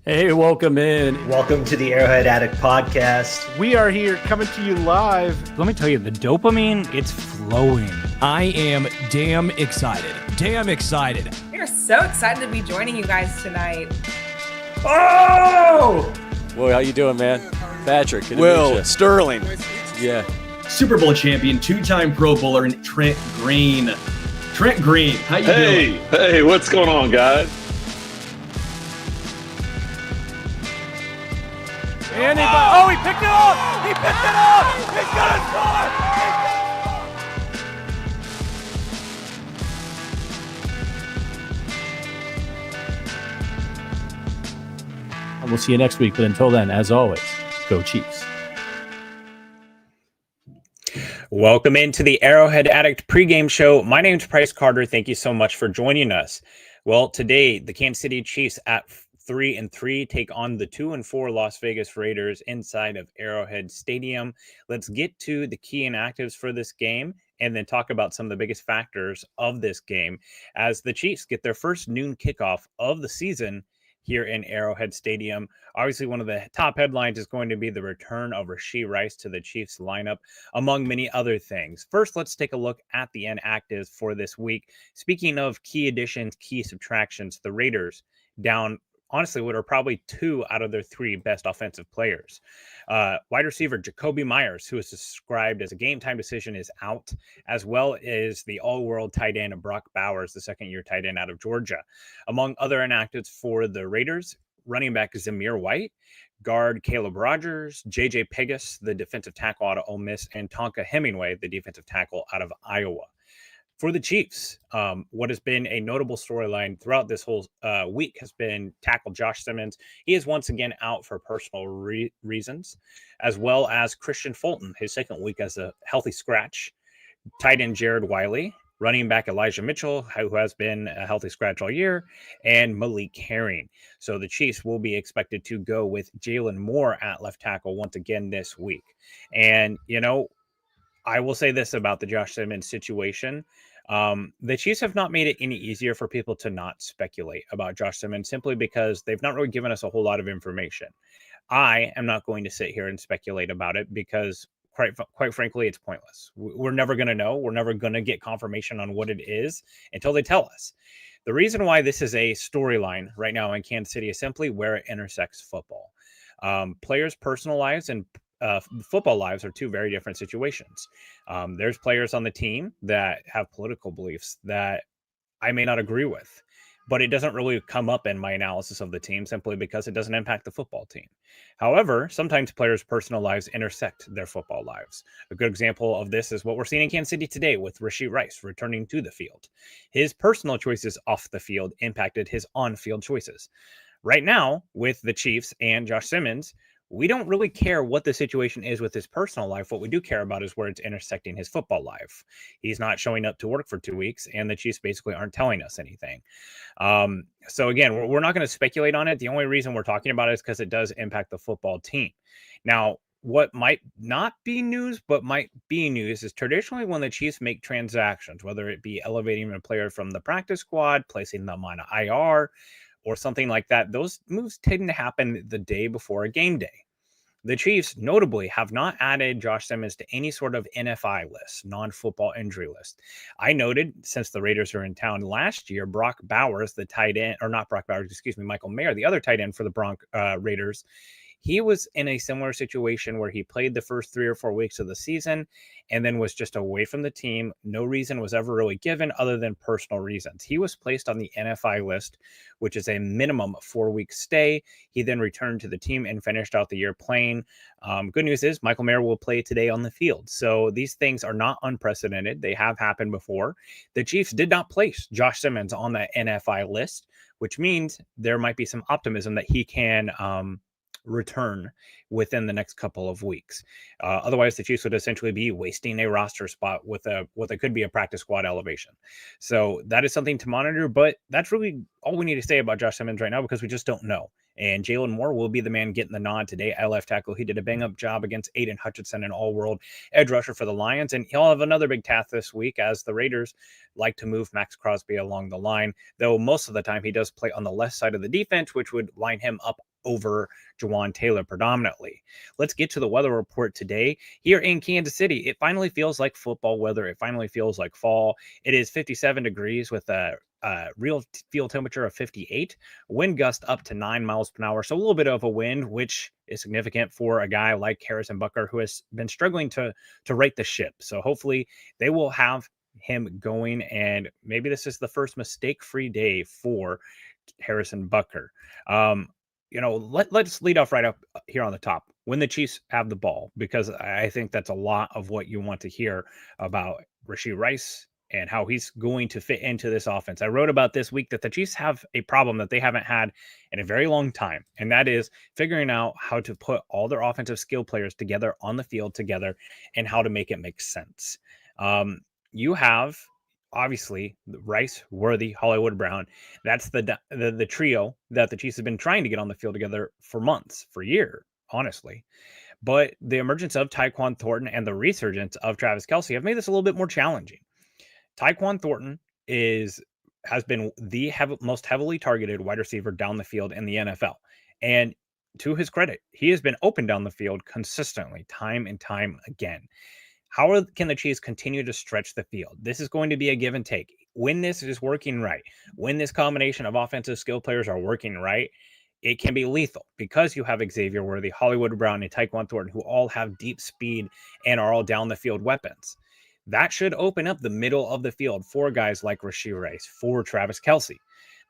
Hey, welcome in. Welcome to the Arrowhead Addict podcast. We are here coming to you live. Let me tell you, the dopamine, it's flowing. I am damn excited. Damn excited. We are so excited to be joining you guys tonight. Oh! Well, how you doing, man? Patrick. Will, Sterling. Yeah. Super Bowl champion, two-time Pro Bowler, and Trent Green. Trent Green, how you doing? Hey, what's going on, guys? And he picked it up! He picked it up! He's gonna score! And we'll see you next week, but until then, as always, go Chiefs. Welcome into the Arrowhead Addict pregame show. My name's Price Carter. Thank you so much for joining us. Well, today, the Kansas City Chiefs at 3-3 take on the 2-4 Las Vegas Raiders inside of Arrowhead Stadium. Let's get to the key inactives for this game and then talk about some of the biggest factors of this game as the Chiefs get their first noon kickoff of the season here in Arrowhead Stadium. Obviously, one of the top headlines is going to be the return of Rashee Rice to the Chiefs lineup, among many other things. First, let's take a look at the inactives for this week. Speaking of key additions, key subtractions, the Raiders down honestly what are probably two out of their three best offensive players. Wide receiver Jacoby Myers, who is described as a game time decision, is out, as well as the all-world tight end Brock Bowers, the second-year tight end out of Georgia. Among other inactives for the Raiders, running back Zamir White, guard Caleb Rogers, J.J. Pegas, the defensive tackle out of Ole Miss, and Tonka Hemingway, the defensive tackle out of Iowa. For the Chiefs, what has been a notable storyline throughout this whole week has been tackle Josh Simmons. He is once again out for personal reasons, as well as Christian Fulton, his second week as a healthy scratch, tight end Jared Wiley, running back Elijah Mitchell, who has been a healthy scratch all year, and Malik Herring. So the Chiefs will be expected to go with Jalen Moore at left tackle once again this week. And, you know, I will say this about the Josh Simmons situation. The Chiefs have not made it any easier for people to not speculate about Josh Simmons simply because they've not really given us a whole lot of information. I am not going to sit here and speculate about it because quite frankly, it's pointless. We're never going to know. We're never going to get confirmation on what it is until they tell us. The reason why this is a storyline right now in Kansas City is simply where it intersects football. Players' personal lives and football lives are two very different situations. There's players on the team that have political beliefs that I may not agree with, but it doesn't really come up in my analysis of the team simply because it doesn't impact the football team. However, sometimes players' personal lives intersect their football lives. A good example of this is what we're seeing in Kansas City today with Rashee Rice returning to the field. His personal choices off the field impacted his on-field choices. Right now, with the Chiefs and Josh Simmons, we don't really care what the situation is with his personal life. What we do care about is where it's intersecting his football life. He's not showing up to work for 2 weeks, and the Chiefs basically aren't telling us anything. So again, we're not going to speculate on it. The only reason we're talking about it is because it does impact the football team. Now, what might not be news, but might be news is traditionally when the Chiefs make transactions, whether it be elevating a player from the practice squad, placing them on IR, or something like that, those moves tend to happen the day before a game day. The Chiefs notably have not added Josh Simmons to any sort of NFI list, non-football injury list. I noted since the Raiders are in town last year, Brock Bowers, the tight end, or not Brock Bowers, Michael Mayer, the other tight end for the Raiders, he was in a similar situation where he played the first 3 or 4 weeks of the season and then was just away from the team. No reason was ever really given other than personal reasons. He was placed on the NFI list, which is a minimum 4-week stay. He then returned to the team and finished out the year playing. Good news is Michael Mayer will play today on the field. So these things are not unprecedented. They have happened before. The Chiefs did not place Josh Simmons on that NFI list, which means there might be some optimism that he can return within the next couple of weeks. Otherwise, the Chiefs would essentially be wasting a roster spot with what could be a practice squad elevation. So that is something to monitor, but that's really all we need to say about Josh Simmons right now because we just don't know. And Jalen Moore will be the man getting the nod today at left tackle. He did a bang-up job against Aiden Hutchinson, an all-world edge rusher for the Lions. And he'll have another big task this week as the Raiders like to move Max Crosby along the line, though most of the time he does play on the left side of the defense, which would line him up over Jawan Taylor predominantly. Let's get to the weather report today. Here in Kansas City, it finally feels like football weather. It finally feels like fall. It is 57 degrees with a real field temperature of 58, wind gust up to 9 miles per hour. So a little bit of a wind, which is significant for a guy like Harrison Butker, who has been struggling to right the ship. So hopefully they will have him going, and maybe this is the first mistake-free day for Harrison Butker. Let's lead off right up here on the top when the Chiefs have the ball, because I think that's a lot of what you want to hear about Rashee Rice and how he's going to fit into this offense. I wrote about this week that the Chiefs have a problem that they haven't had in a very long time, and that is figuring out how to put all their offensive skill players together on the field together and how to make it make sense. You have obviously Rice, Worthy, Hollywood Brown. That's the trio that the Chiefs have been trying to get on the field together for months, for years, honestly. But the emergence of Tyquan Thornton and the resurgence of Travis Kelce have made this a little bit more challenging. Tyquan Thornton has been the most heavily targeted wide receiver down the field in the NFL. And to his credit, he has been open down the field consistently, time and time again. How can the Chiefs continue to stretch the field? This is going to be a give and take. When this is working right, when this combination of offensive skill players are working right, it can be lethal because you have Xavier Worthy, Hollywood Brown, and Tyquan Thornton, who all have deep speed and are all down the field weapons. That should open up the middle of the field for guys like Rashee Rice, for Travis Kelce.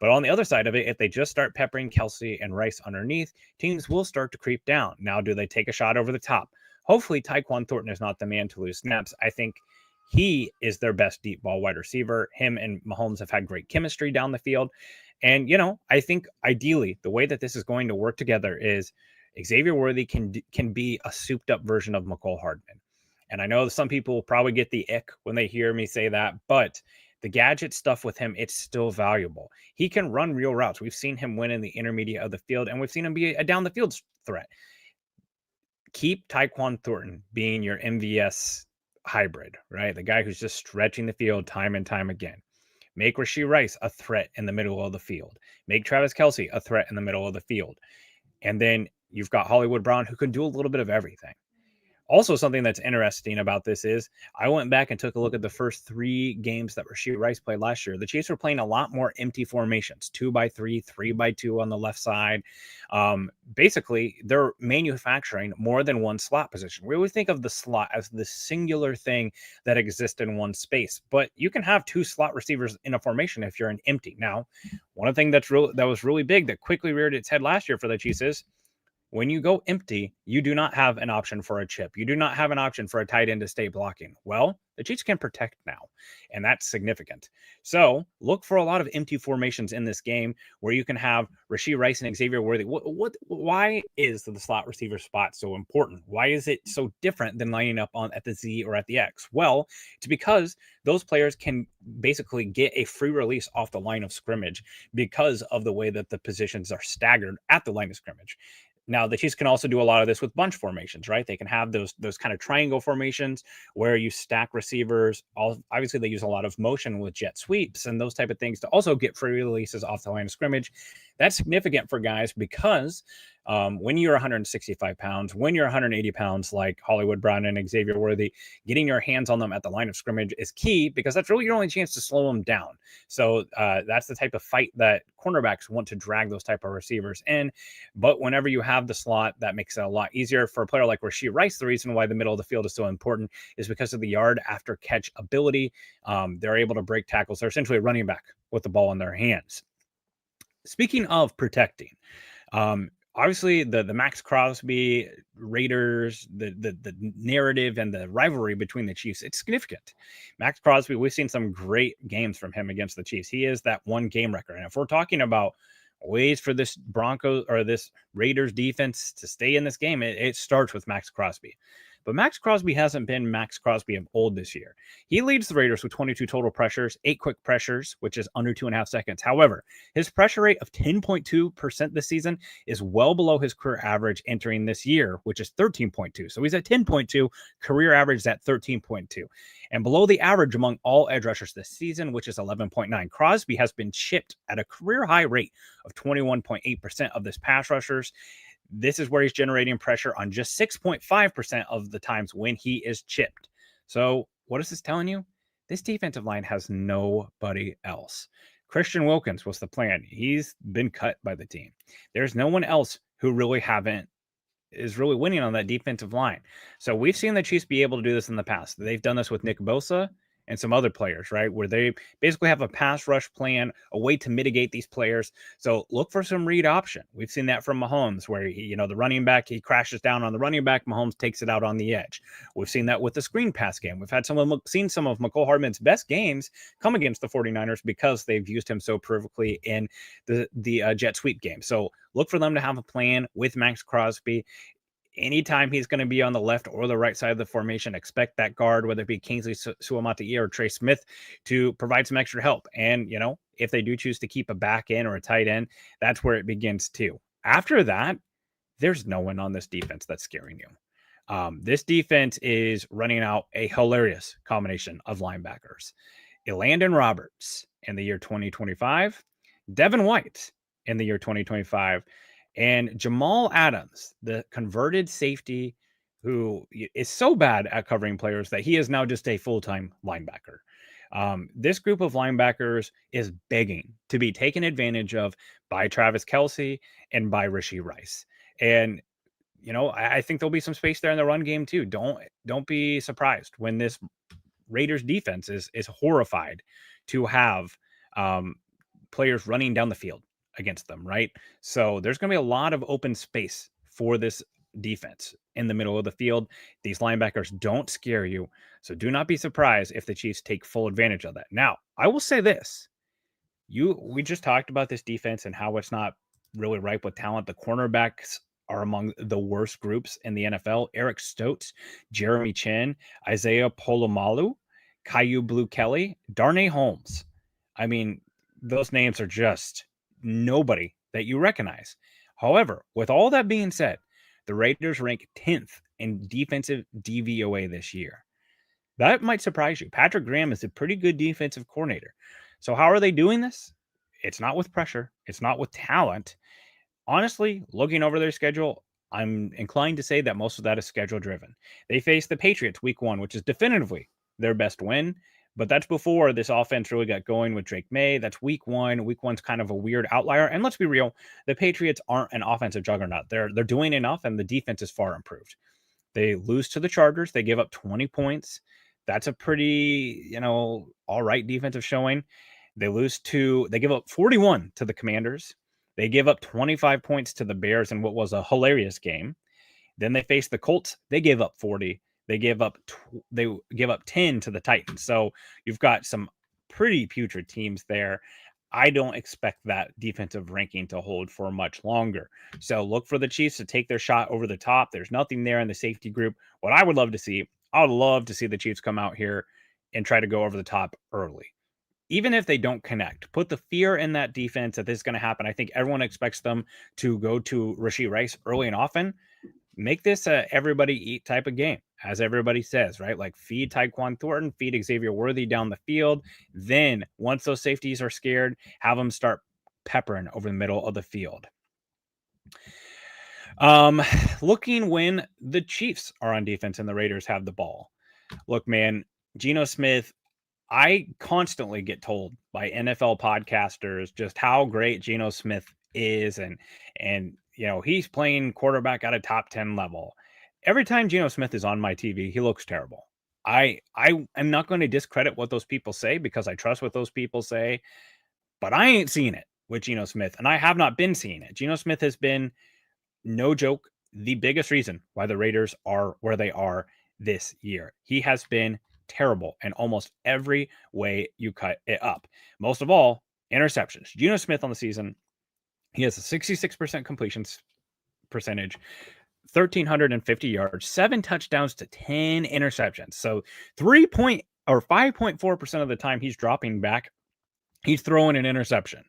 But on the other side of it, if they just start peppering Kelce and Rice underneath, teams will start to creep down. Now, do they take a shot over the top? Hopefully, Tyquan Thornton is not the man to lose snaps. I think he is their best deep ball wide receiver. Him and Mahomes have had great chemistry down the field. And, I think ideally the way that this is going to work together is Xavier Worthy can be a souped up version of McCole Hardman. And I know some people will probably get the ick when they hear me say that, but the gadget stuff with him, it's still valuable. He can run real routes. We've seen him win in the intermediate of the field, and we've seen him be a down the field threat. Keep Tyquan Thornton being your MVS hybrid, right? The guy who's just stretching the field time and time again. Make Rashee Rice a threat in the middle of the field. Make Travis Kelce a threat in the middle of the field. And then you've got Hollywood Brown, who can do a little bit of everything. Also, something that's interesting about this is I went back and took a look at the first 3 games that Rashee Rice played last year. The Chiefs were playing a lot more empty formations, 2x3, 3x2 on the left side. Basically, they're manufacturing more than one slot position. We always think of the slot as the singular thing that exists in one space, but you can have 2 slot receivers in a formation if you're an empty. Now, one of the things that was really big that quickly reared its head last year for the Chiefs is when you go empty, you do not have an option for a chip. You do not have an option for a tight end to stay blocking. Well, the Chiefs can protect now, and that's significant. So look for a lot of empty formations in this game where you can have Rashee Rice and Xavier Worthy. Why is the slot receiver spot so important? Why is it so different than lining up at the Z or at the X? Well, it's because those players can basically get a free release off the line of scrimmage because of the way that the positions are staggered at the line of scrimmage. Now, the Chiefs can also do a lot of this with bunch formations, right? They can have those kind of triangle formations where you stack receivers. Obviously, they use a lot of motion with jet sweeps and those type of things to also get free releases off the line of scrimmage. That's significant for guys because when you're 165 pounds, when you're 180 pounds like Hollywood Brown and Xavier Worthy, getting your hands on them at the line of scrimmage is key because that's really your only chance to slow them down. So that's the type of fight that cornerbacks want to drag those type of receivers in. But whenever you have the slot, that makes it a lot easier for a player like Rashee Rice. The reason why the middle of the field is so important is because of the yard after catch ability. They're able to break tackles. They're essentially a running back with the ball in their hands. Speaking of protecting, obviously the Max Crosby Raiders, the narrative and the rivalry between the Chiefs, it's significant. Max Crosby, we've seen some great games from him against the Chiefs. He is that one game record. And if we're talking about ways for this Broncos or this Raiders defense to stay in this game, it starts with Max Crosby. but Max Crosby hasn't been Max Crosby of old this year. He leads the Raiders with 22 total pressures, 8 quick pressures, which is under 2.5 seconds. However, his pressure rate of 10.2% this season is well below his career average entering this year, which is 13.2. So he's at 10.2, career average is at 13.2. And below the average among all edge rushers this season, which is 11.9. Crosby has been chipped at a career high rate of 21.8% of this pass rushers. This is where he's generating pressure on just 6.5% of the times when he is chipped. So what is this telling you? This defensive line has nobody else. Christian Wilkins was the plan. He's been cut by the team. There's no one else who really is really winning on that defensive line. So we've seen the Chiefs be able to do this in the past. They've done this with Nick Bosa and some other players, right? Where they basically have a pass rush plan, a way to mitigate these players. So look for some read option. We've seen that from Mahomes, where the running back, he crashes down on the running back, Mahomes takes it out on the edge. We've seen that with the screen pass game. We've seen some of McCole Hardman's best games come against the 49ers because they've used him so perfectly in the jet sweep game. So look for them to have a plan with Max Crosby. Anytime he's going to be on the left or the right side of the formation, expect that guard, whether it be Kingsley Suamataia or Trey Smith, to provide some extra help. And, if they do choose to keep a back end or a tight end, that's where it begins too. After that, there's no one on this defense that's scaring you. This defense is running out a hilarious combination of linebackers. Elandon Roberts in the year 2025, Devin White in the year 2025, and Jamal Adams, the converted safety who is so bad at covering players that he is now just a full-time linebacker. This group of linebackers is begging to be taken advantage of by Travis Kelce and by Rashee Rice. And, I think there'll be some space there in the run game too. Don't be surprised when this Raiders defense is horrified to have players running down the field against them, right? So there's going to be a lot of open space for this defense in the middle of the field. These linebackers don't scare you, so do not be surprised if the Chiefs take full advantage of that. Now, I will say this. We just talked about this defense and how it's not really ripe with talent. The cornerbacks are among the worst groups in the NFL. Eric Stokes, Jeremy Chin, Isaiah Polomalu, Caillou Blue Kelly, Darnay Holmes. I mean, those names are just nobody that you recognize. However, with all that being said, the Raiders rank 10th in defensive DVOA this year. That might surprise you. Patrick Graham is a pretty good defensive coordinator. So how are they doing this? It's not with pressure. It's not with talent. Honestly, looking over their schedule, I'm inclined to say that most of that is schedule driven. They face the Patriots week 1, which is definitively their best win. But that's before this offense really got going with Drake May. That's week 1. Week 1's kind of a weird outlier. And let's be real, the Patriots aren't an offensive juggernaut. They're doing enough, and the defense is far improved. They lose to the Chargers. They give up 20 points. That's a pretty, all right defensive showing. They give up 41 to the Commanders. They give up 25 points to the Bears in what was a hilarious game. Then they face the Colts. They gave up 40. They give up 10 to the Titans. So you've got some pretty putrid teams there. I don't expect that defensive ranking to hold for much longer. So look for the Chiefs to take their shot over the top. There's nothing there in the safety group. What I would love to see, the Chiefs come out here and try to go over the top early. Even if they don't connect, put the fear in that defense that this is going to happen. I think everyone expects them to go to Rashee Rice early and often. Make this a everybody eat type of game, as everybody says, right? Like feed Tyquan Thornton, feed Xavier Worthy down the field. Then once those safeties are scared, have them start peppering over the middle of the field. Looking when the Chiefs are on defense and the Raiders have the ball. Look, man, Geno Smith, I constantly get told by NFL podcasters just how great Geno Smith is, and he's playing quarterback at a top 10 level. Every time Geno Smith is on my TV, he looks terrible. I am not going to discredit what those people say because I trust what those people say, but I ain't seen it with Geno Smith, and I have not been seeing it. Geno Smith has been, no joke, the biggest reason why the Raiders are where they are this year. He has been terrible in almost every way you cut it up. Most of all, interceptions. Geno Smith on the season, he has a 66% completion percentage, 1,350 yards, 7 touchdowns to 10 interceptions. So 5.4% of the time he's dropping back, he's throwing an interception.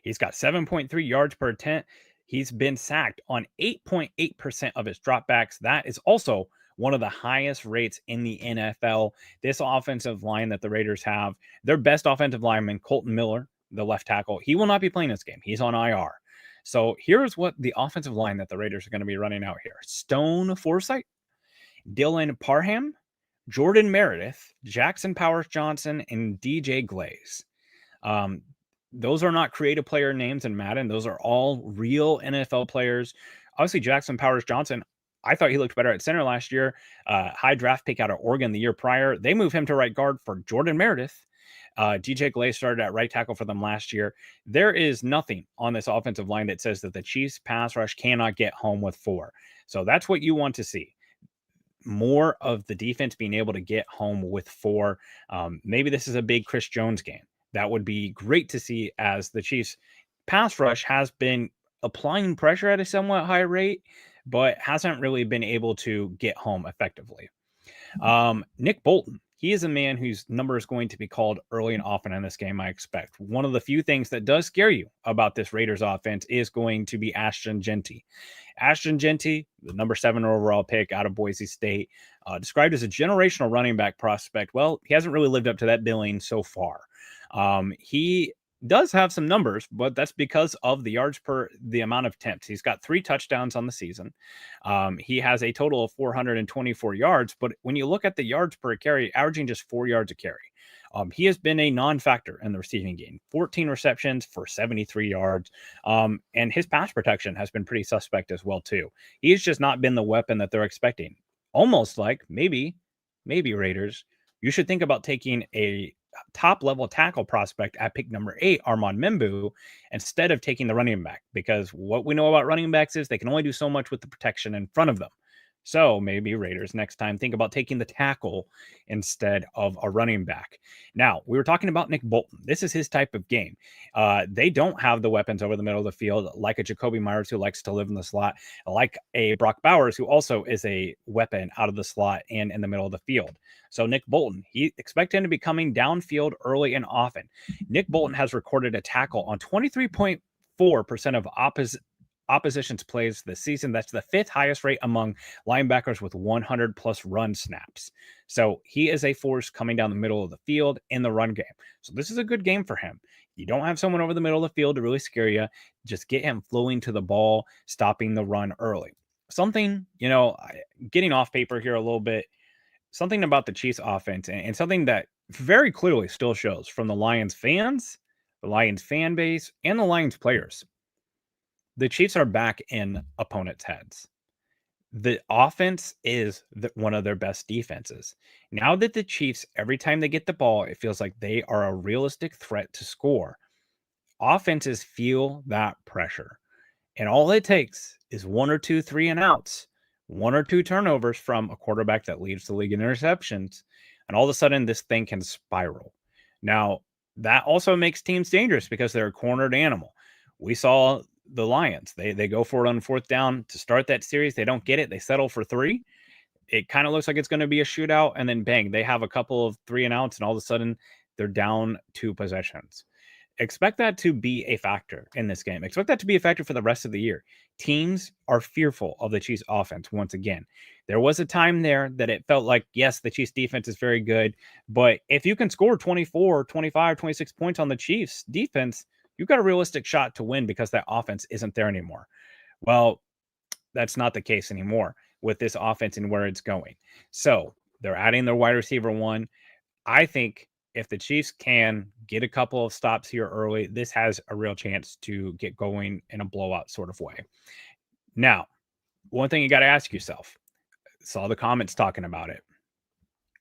He's got 7.3 yards per attempt. He's been sacked on 8.8% of his dropbacks. That is also one of the highest rates in the NFL. This offensive line that the Raiders have, their best offensive lineman, Colton Miller, the left tackle, he will not be playing this game. He's on IR. So here's what the offensive line that the Raiders are going to be running out here. Stone Forsythe, Dylan Parham, Jordan Meredith, Jackson Powers Johnson, and DJ Glaze. Those are not creative player names in Madden. Those are all real NFL players. Obviously, Jackson Powers Johnson, I thought he looked better at center last year. High draft pick out of Oregon the year prior. They moved him to right guard for Jordan Meredith. DJ Glaze started at right tackle for them last year. There is nothing on this offensive line that says that the Chiefs pass rush cannot get home with 4. So that's what you want to see. More of the defense being able to get home with 4. Maybe this is a big Chris Jones game. That would be great to see, as the Chiefs pass rush has been applying pressure at a somewhat high rate, but hasn't really been able to get home effectively. Nick Bolton, he is a man whose number is going to be called early and often in this game, I expect. One of the few things that does scare you about this Raiders offense is going to be Ashton Jeanty. Ashton Jeanty, the number 7 overall pick out of Boise State, described as a generational running back prospect. Well, he hasn't really lived up to that billing so far. He does have some numbers, but that's because of the yards per the amount of attempts. He's got 3 touchdowns on the season. He has a total of 424 yards, but when you look at the yards per carry, averaging just 4 yards a carry. He has been a non-factor in the receiving game. 14 receptions for 73 yards. And his pass protection has been pretty suspect as well, too. He's just not been the weapon that they're expecting. Almost like maybe Raiders, you should think about taking a top-level tackle prospect at pick number 8, Armand Membu, instead of taking the running back, because what we know about running backs is they can only do so much with the protection in front of them. So maybe Raiders next time think about taking the tackle instead of a running back. Now, we were talking about Nick Bolton. This is his type of game. They don't have the weapons over the middle of the field, like a Jacoby Myers who likes to live in the slot, like a Brock Bowers who also is a weapon out of the slot and in the middle of the field. So Nick Bolton, expect him to be coming downfield early and often. Nick Bolton has recorded a tackle on 23.4% of opposition's plays this season. That's the 5th highest rate among linebackers with 100 plus run snaps. So he is a force coming down the middle of the field in the run game. So this is a good game for him. You don't have someone over the middle of the field to really scare you. Just get him flowing to the ball, stopping the run early. Something, getting off paper here a little bit, something about the Chiefs offense and something that very clearly still shows from the Lions fans, the Lions fan base, and the Lions players. The Chiefs are back in opponents' heads. The offense is one of their best defenses. Now that the Chiefs, every time they get the ball, it feels like they are a realistic threat to score. Offenses feel that pressure. And all it takes is 1 or 2 3 and outs, 1 or 2 turnovers from a quarterback that leads the league in interceptions, and all of a sudden this thing can spiral. Now, that also makes teams dangerous because they're a cornered animal. We saw the Lions. They go for it on 4th down to start that series. They don't get it. They settle for 3. It kind of looks like it's going to be a shootout, and then bang, they have a couple of 3 and outs, and all of a sudden they're down 2 possessions. Expect that to be a factor in this game. Expect that to be a factor for the rest of the year. Teams are fearful of the Chiefs offense once again. There was a time there that it felt like, yes, the Chiefs defense is very good, but if you can score 24, 25, 26 points on the Chiefs defense, you've got a realistic shot to win because that offense isn't there anymore. Well, that's not the case anymore with this offense and where it's going. So they're adding their wide receiver 1. I think if the Chiefs can get a couple of stops here early, this has a real chance to get going in a blowout sort of way. Now, one thing you got to ask yourself, saw the comments talking about it.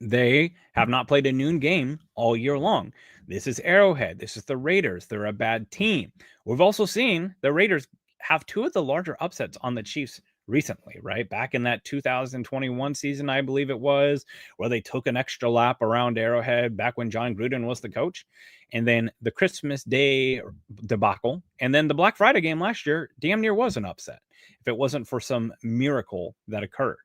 They have not played a noon game all year long. This is Arrowhead. This is the Raiders. They're a bad team. We've also seen the Raiders have 2 of the larger upsets on the Chiefs recently, right? Back in that 2021 season, I believe it was, where they took an extra lap around Arrowhead back when John Gruden was the coach. And then the Christmas Day debacle. And then the Black Friday game last year damn near was an upset if it wasn't for some miracle that occurred.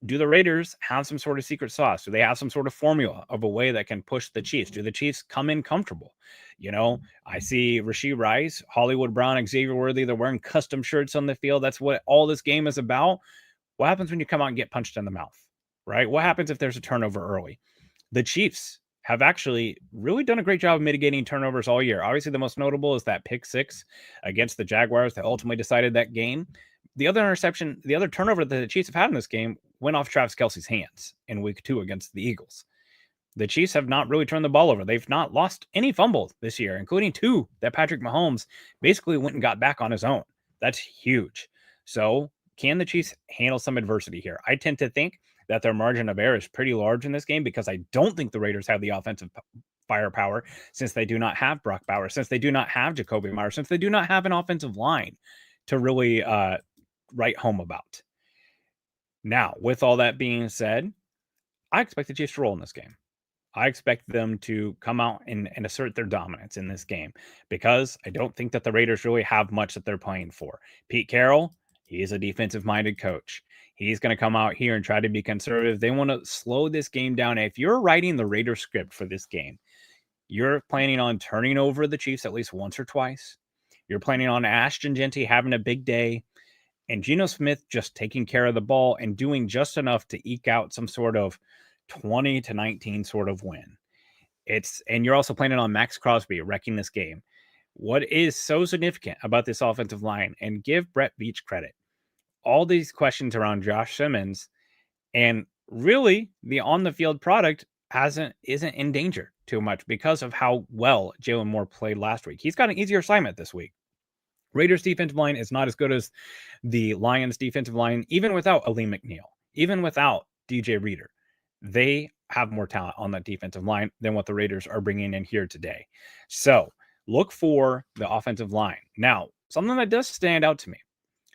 Do the Raiders have some sort of secret sauce? Do they have some sort of formula of a way that can push the Chiefs? Do the Chiefs come in comfortable? You know, I see Rashee Rice, Hollywood Brown, Xavier Worthy. They're wearing custom shirts on the field. That's what all this game is about. What happens when you come out and get punched in the mouth, right? What happens if there's a turnover early? The Chiefs have actually really done a great job of mitigating turnovers all year. Obviously, the most notable is that pick six against the Jaguars that ultimately decided that game. The other interception, the other turnover that the Chiefs have had in this game went off Travis Kelce's hands in week 2 against the Eagles. The Chiefs have not really turned the ball over. They've not lost any fumbles this year, including 2 that Patrick Mahomes basically went and got back on his own. That's huge. So can the Chiefs handle some adversity here? I tend to think that their margin of error is pretty large in this game because I don't think the Raiders have the offensive firepower since they do not have Brock Bowers, since they do not have Jacoby Myers, since they do not have an offensive line to really write home about. Now, with all that being said, I expect the Chiefs to roll in this game. I expect them to come out and assert their dominance in this game because I don't think that the Raiders really have much that they're playing for. Pete Carroll, he is a defensive-minded coach. He's going to come out here and try to be conservative. They want to slow this game down. If you're writing the Raiders script for this game, you're planning on turning over the Chiefs at least once or twice. You're planning on Ashton Jeanty having a big day and Geno Smith just taking care of the ball and doing just enough to eke out some sort of 20-19 sort of win. And you're also planning on Max Crosby wrecking this game. What is so significant about this offensive line, and give Brett Veach credit, all these questions around Josh Simmons, and really the on-the-field product isn't in danger too much because of how well Jalen Moore played last week. He's got an easier assignment this week. Raiders defensive line is not as good as the Lions defensive line, even without Ali McNeil, even without DJ Reader. They have more talent on that defensive line than what the Raiders are bringing in here today. So look for the offensive line. Now, something that does stand out to me,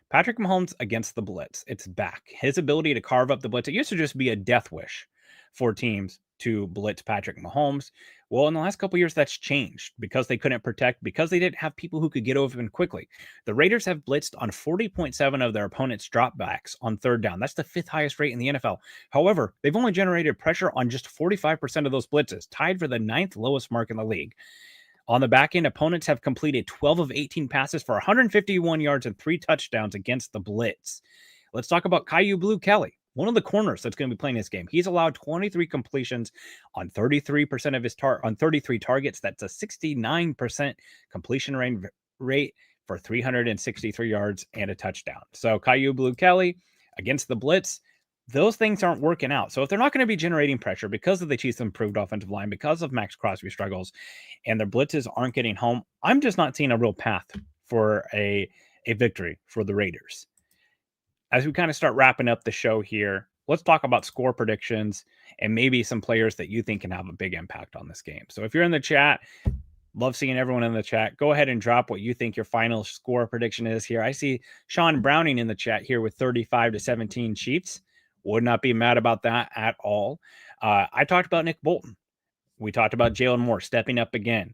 Patrick Mahomes against the blitz. It's back. His ability to carve up the blitz. It used to just be a death wish for teams to blitz Patrick Mahomes. Well, in the last couple of years, that's changed because they couldn't protect, because they didn't have people who could get open quickly. The Raiders have blitzed on 40.7 of their opponents' dropbacks on third down. That's the 5th highest rate in the NFL. However, they've only generated pressure on just 45% of those blitzes, tied for the 9th lowest mark in the league. On the back end, opponents have completed 12 of 18 passes for 151 yards and 3 touchdowns against the blitz. Let's talk about Caillou Blue Kelly, one of the corners that's going to be playing this game. He's allowed 23 completions on 33% of his on 33 targets. That's a 69% completion rate for 363 yards and a touchdown. So Caillou Blue Kelly against the blitz, those things aren't working out. So if they're not going to be generating pressure because of the Chiefs' improved offensive line, because of Max Crosby struggles, and their blitzes aren't getting home, I'm just not seeing a real path for a victory for the Raiders. As we kind of start wrapping up the show here, let's talk about score predictions and maybe some players that you think can have a big impact on this game. So if you're in the chat, love seeing everyone in the chat. Go ahead and drop what you think your final score prediction is here. I see Sean Browning in the chat here with 35-17 Chiefs. Would not be mad about that at all. I talked about Nick Bolton. We talked about Jalen Moore stepping up again.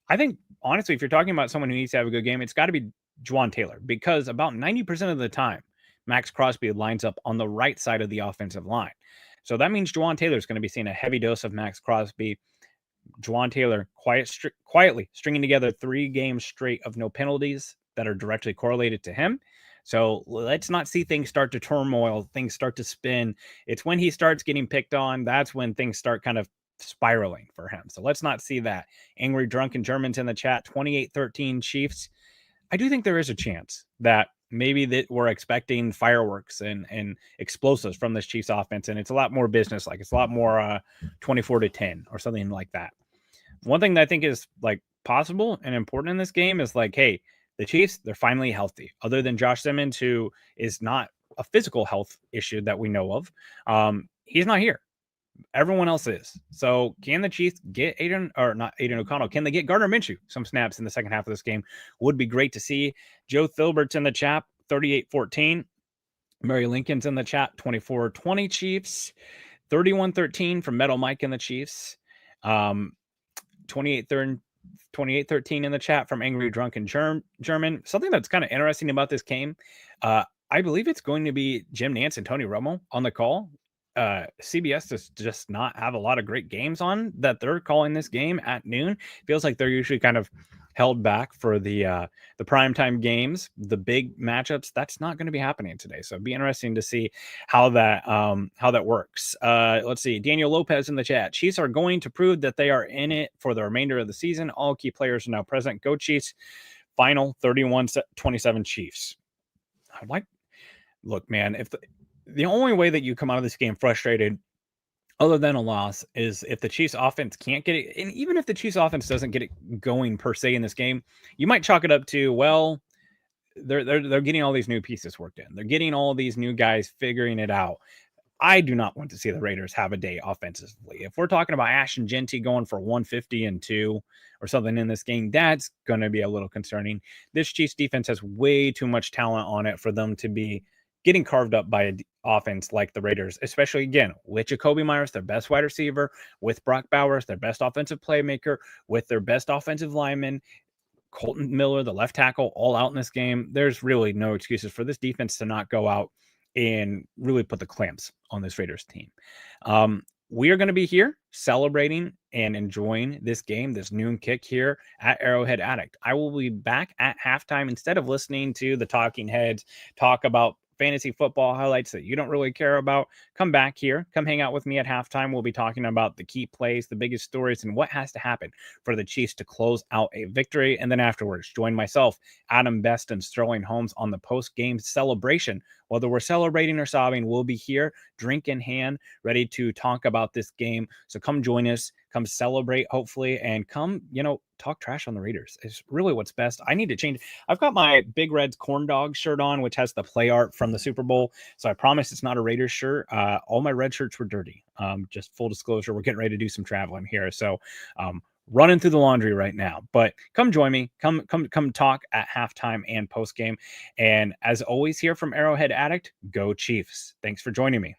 I think, honestly, if you're talking about someone who needs to have a good game, it's got to be Juwan Taylor, because about 90% of the time, Max Crosby lines up on the right side of the offensive line. So that means Juwan Taylor is going to be seeing a heavy dose of Max Crosby. Juwan Taylor quietly stringing together 3 games straight of no penalties that are directly correlated to him. So let's not see things start to turmoil, things start to spin. It's when he starts getting picked on, that's when things start kind of spiraling for him. So let's not see that. Angry Drunken Germans in the chat, 28-13 Chiefs. I do think there is a chance that maybe that we're expecting fireworks and explosives from this Chiefs offense, and it's a lot more business, like it's a lot more 24-10 or something like that. One thing that I think is like possible and important in this game is like, hey, the Chiefs, they're finally healthy. Other than Josh Simmons, who is not a physical health issue that we know of, he's not here. Everyone else is. So can the Chiefs get Aiden O'Connell? Can they get Gardner Minshew some snaps in the second half of this game? Would be great to see. Joe Thilbert's in the chat, 38-14. Mary Lincoln's in the chat, 24-20 Chiefs. 31-13 from Metal Mike in the Chiefs. 28-13 in the chat from Angry Drunken German. Something that's kind of interesting about this game, I believe it's going to be Jim Nantz and Tony Romo on the call. CBS does just not have a lot of great games on that they're calling this game at noon. Feels like they're usually kind of held back for the primetime games, the big matchups. That's not going to be happening today. So it'd be interesting to see how that works. Let's see. Daniel Lopez in the chat. Chiefs are going to prove that they are in it for the remainder of the season. All key players are now present. Go Chiefs. Final 31-27 Chiefs. Look, man, if the only way that you come out of this game frustrated, other than a loss, is if the Chiefs offense can't get it. And even if the Chiefs offense doesn't get it going per se in this game, you might chalk it up to, well, they're getting all these new pieces worked in. They're getting all these new guys figuring it out. I do not want to see the Raiders have a day offensively. If we're talking about Ashton, Jeanty going for 150 and 2 or something in this game, that's going to be a little concerning. This Chiefs defense has way too much talent on it for them to be getting carved up by an offense like the Raiders, especially, again, with Jacoby Myers, their best wide receiver, with Brock Bowers, their best offensive playmaker, with their best offensive lineman, Colton Miller, the left tackle, all out in this game. There's really no excuses for this defense to not go out and really put the clamps on this Raiders team. We are going to be here celebrating and enjoying this game, this noon kick here at Arrowhead Addict. I will be back at halftime. Instead of listening to the talking heads talk about fantasy football highlights that you don't really care about, come back here, come hang out with me at halftime. We'll be talking about the key plays, the biggest stories, and what has to happen for the Chiefs to close out a victory. And then afterwards, join myself, Adam Best, and Sterling Holmes on the post-game celebration. Whether we're celebrating or sobbing, we'll be here, drink in hand, ready to talk about this game. So come join us, come celebrate, hopefully, and come, talk trash on the Raiders. It's really what's best. I need to change. I've got my Big Red's corn dog shirt on, which has the play art from the Super Bowl. So I promise it's not a Raiders shirt. All my red shirts were dirty. Just full disclosure, we're getting ready to do some traveling here. So running through the laundry right now, but come join me, come talk at halftime and post game. And as always, here from Arrowhead Addict, go Chiefs. Thanks for joining me.